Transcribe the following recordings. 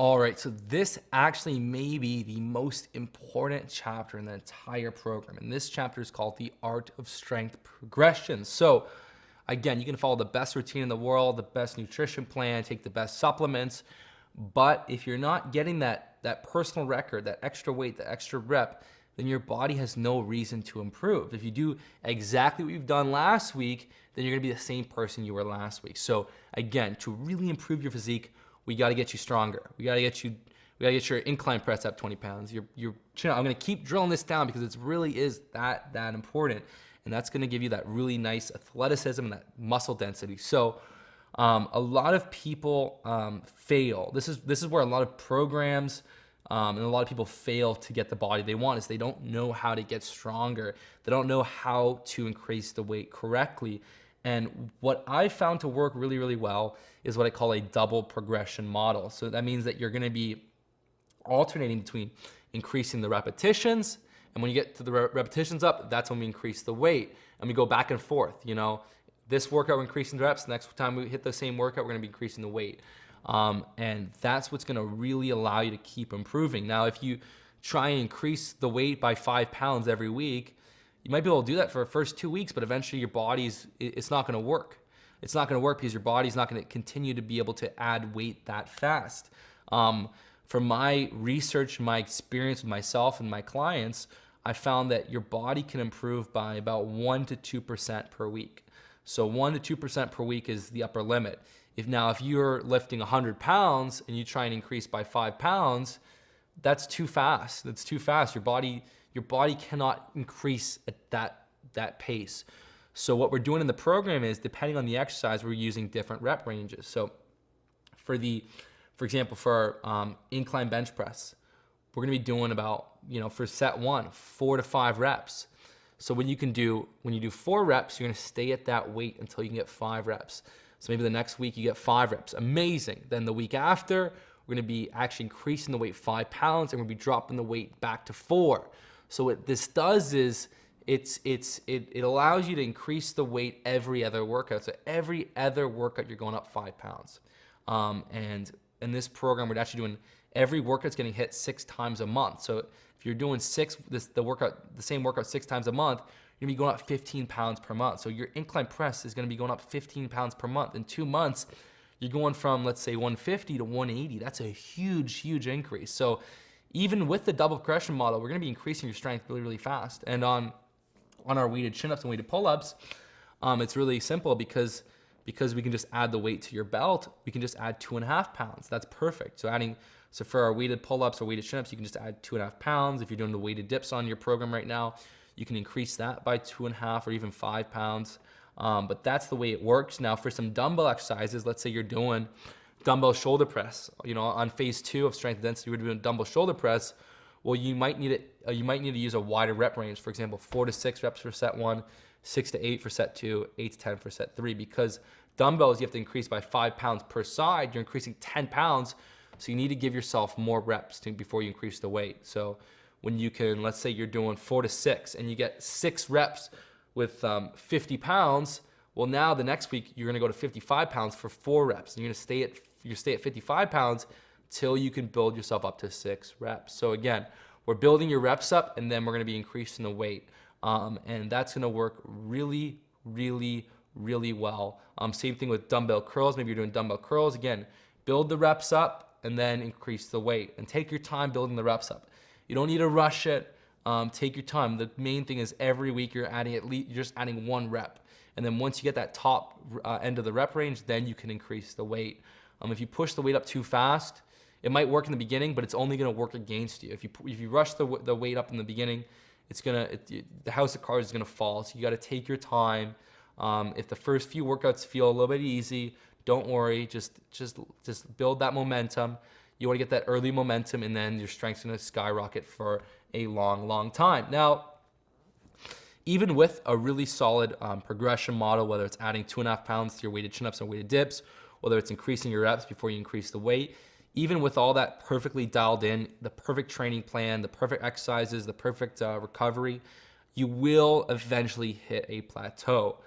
All right, so this actually may be the most important chapter in the entire program. And this chapter is called The Art of Strength Progression. So again, you can follow the best routine in the world, the best nutrition plan, take the best supplements. But if you're not getting that personal record, that extra weight, that extra rep, then your body has no reason to improve. If you do exactly what you've done last week, then you're gonna be the same person you were last week. So again, to really improve your physique, we got to get you stronger. We got to get your incline press up 20 pounds. Your chin up. I'm going to keep drilling this down because it really is that important. And that's going to give you that really nice athleticism and that muscle density. So a lot of people fail. This is where a lot of programs and a lot of people fail to get the body they want, is they don't know how to get stronger. They don't know how to increase the weight correctly. And what I found to work really, really well is what I call a double progression model. So that means that you're gonna be alternating between increasing the repetitions, and when you get to the repetitions up, that's when we increase the weight, and we go back and forth. You know, this workout we're increasing the reps, next time we hit the same workout, we're gonna be increasing the weight. And that's what's gonna really allow you to keep improving. Now, if you try and increase the weight by 5 pounds every week, you might be able to do that for the first 2 weeks, but eventually your it's not gonna work. It's not gonna work because your body's not gonna continue to be able to add weight that fast. From my research, my experience with myself and my clients, I found that your body can improve by about 1 to 2% per week. So 1 to 2% per week is the upper limit. If you're lifting 100 pounds and you try and increase by 5 pounds, that's too fast. That's too fast. Your body cannot increase at that pace. So what we're doing in the program is, depending on the exercise, we're using different rep ranges. So for example, for our incline bench press, we're gonna be doing about, for set 1, 4 to 5 reps. So when you do 4 reps, you're gonna stay at that weight until you can get 5 reps. So maybe the next week you get 5 reps, amazing. Then the week after, we're gonna be actually increasing the weight 5 pounds, and we're gonna be dropping the weight back to 4. So what this does is it allows you to increase the weight every other workout. So every other workout, you're going up 5 pounds. And in this program, we're actually doing every workout's getting hit 6 times a month. So if you're doing the same workout 6 times a month, you're gonna be going up 15 pounds per month. So your incline press is gonna be going up 15 pounds per month. In 2 months, you're going from, let's say, 150 to 180. That's a huge, huge increase. So even with the double progression model, we're gonna be increasing your strength really, really fast. And on our weighted chin-ups and weighted pull-ups, it's really simple because we can just add the weight to your belt. We can just add 2.5 pounds. That's perfect. So for our weighted pull-ups or weighted chin-ups, you can just add 2.5 pounds. If you're doing the weighted dips on your program right now, you can increase that by 2.5 or even 5 pounds. But that's the way it works. Now for some dumbbell exercises, let's say you're doing dumbbell shoulder press. On phase 2 of strength and density, we're doing dumbbell shoulder press. Well, you might need to use a wider rep range. For example, 4 to 6 reps for set 1, 6 to 8 for set 2, 8 to 10 for set 3. Because dumbbells, you have to increase by 5 pounds per side. You're increasing 10 pounds, so you need to give yourself more reps before you increase the weight. So when let's say you're doing 4 to 6 and you get 6 reps with 50 pounds, well, now the next week you're gonna go to 55 pounds for 4 reps, and you're gonna stay at 55 pounds till you can build yourself up to 6 reps. So again, we're building your reps up, and then we're gonna be increasing the weight. And that's gonna work really, really, really well. Same thing with dumbbell curls. Maybe you're doing dumbbell curls. Again, build the reps up and then increase the weight. And take your time building the reps up. You don't need to rush it. Take your time. The main thing is every week you're just adding 1 rep. And then once you get that top end of the rep range, then you can increase the weight. If you push the weight up too fast, it might work in the beginning, but it's only gonna work against you. If you rush the weight up in the beginning, the house of cards is gonna fall. So you gotta take your time. If the first few workouts feel a little bit easy, don't worry, just build that momentum. You wanna get that early momentum, and then your strength's gonna skyrocket for a long, long time. Now, even with a really solid progression model, whether it's adding 2.5 pounds to your weighted chin-ups and weighted dips, whether it's increasing your reps before you increase the weight, even with all that perfectly dialed in, the perfect training plan, the perfect exercises, the perfect recovery, you will eventually hit a plateau.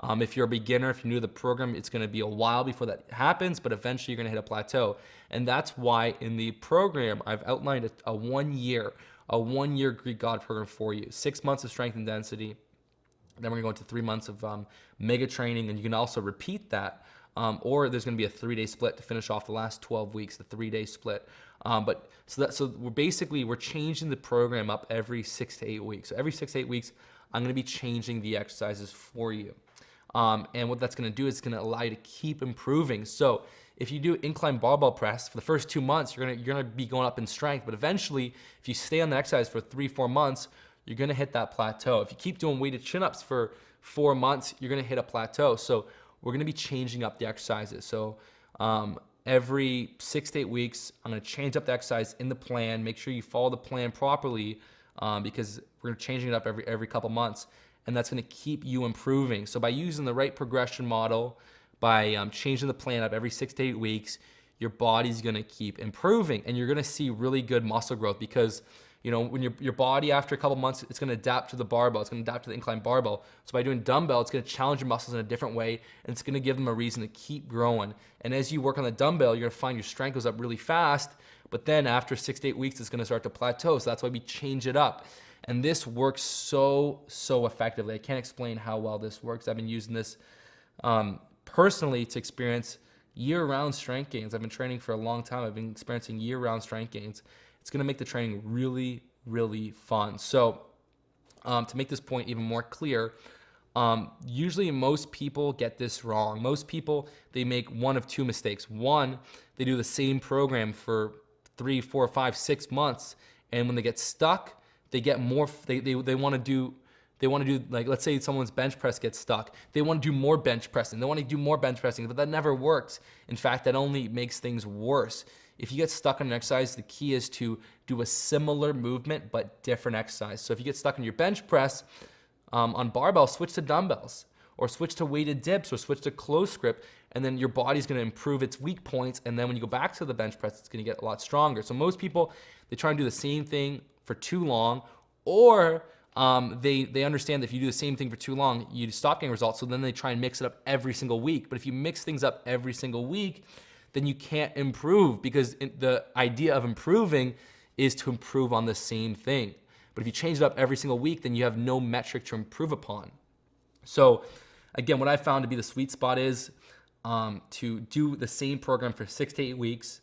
If you're a beginner, if you're new to the program, it's going to be a while before that happens, but eventually you're going to hit a plateau. And that's why in the program, I've outlined a 1 year, Greek God program for you. 6 months of strength and density. Then we're going to go into 3 months of mega training, and you can also repeat that. Or there's going to be a 3-day split to finish off the last 12 weeks, the 3-day split. So we're changing the program up every 6 to 8 weeks. So every 6 to 8 weeks, I'm going to be changing the exercises for you. And what that's going to do is it's going to allow you to keep improving. So if you do incline barbell press for the first 2 months, you're going to be going up in strength. But eventually, if you stay on the exercise for 3-4 months, you're going to hit that plateau. If you keep doing weighted chin-ups for 4 months, you're going to hit a plateau. So we're going to be changing up the exercises. So every 6 to 8 weeks, I'm going to change up the exercise in the plan. Make sure you follow the plan properly because we're changing it up every couple months. And that's going to keep you improving. So by using the right progression model, by changing the plan up every 6 to 8 weeks, your body's going to keep improving, and you're going to see really good muscle growth because when your body after a couple months, it's going to adapt to the barbell. It's going to adapt to the inclined barbell. So by doing dumbbell, it's going to challenge your muscles in a different way, and it's going to give them a reason to keep growing. And as you work on the dumbbell, you're going to find your strength goes up really fast, but then after 6 to 8 weeks, it's going to start to plateau. So that's why we change it up. And this works so effectively. I can't explain how well this works. I've been using this personally to experience year-round strength gains. I've been training for a long time. I've been experiencing year-round strength gains. It's going to make the training really, really fun. So to make this point even more clear, usually most people get this wrong. Most people, they make one of two mistakes. One, they do the same program for 3, 4, 5, 6 months, and when they get stuck, they get more. They want to do. They want to do, like, let's say someone's bench press gets stuck. They want to do more bench pressing. They want to do more bench pressing, but that never works. In fact, that only makes things worse. If you get stuck on an exercise, the key is to do a similar movement but different exercise. So if you get stuck on your bench press on barbell, switch to dumbbells, or switch to weighted dips, or switch to close grip, and then your body's going to improve its weak points. And then when you go back to the bench press, it's going to get a lot stronger. So most people, they try and do the same thing for too long, or they understand that if you do the same thing for too long, you stop getting results. So then they try and mix it up every single week. But if you mix things up every single week, then you can't improve, because the idea of improving is to improve on the same thing. But if you change it up every single week, then you have no metric to improve upon. So again, what I found to be the sweet spot is to do the same program for 6 to 8 weeks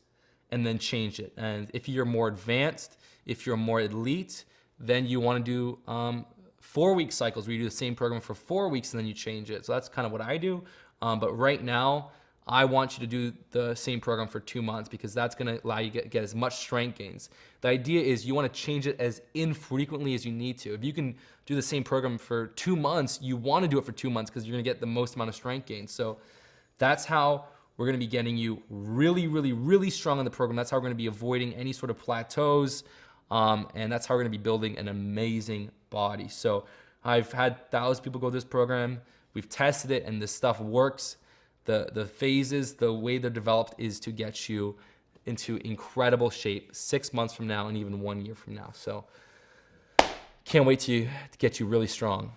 and then change it. And if you're more advanced, if you're more elite, then you want to do 4-week cycles where you do the same program for 4 weeks and then you change it. So that's kind of what I do. But right now, I want you to do the same program for 2 months, because that's going to allow you to get as much strength gains. The idea is you want to change it as infrequently as you need to. If you can do the same program for 2 months, you want to do it for 2 months because you're going to get the most amount of strength gains. So that's how we're going to be getting you really, really, really strong in the program. That's how we're going to be avoiding any sort of plateaus. And that's how we're going to be building an amazing body. So I've had thousands of people go this program. We've tested it, and this stuff works. The phases, the way they're developed is to get you into incredible shape 6 months from now and even 1 year from now. So can't wait to get you really strong.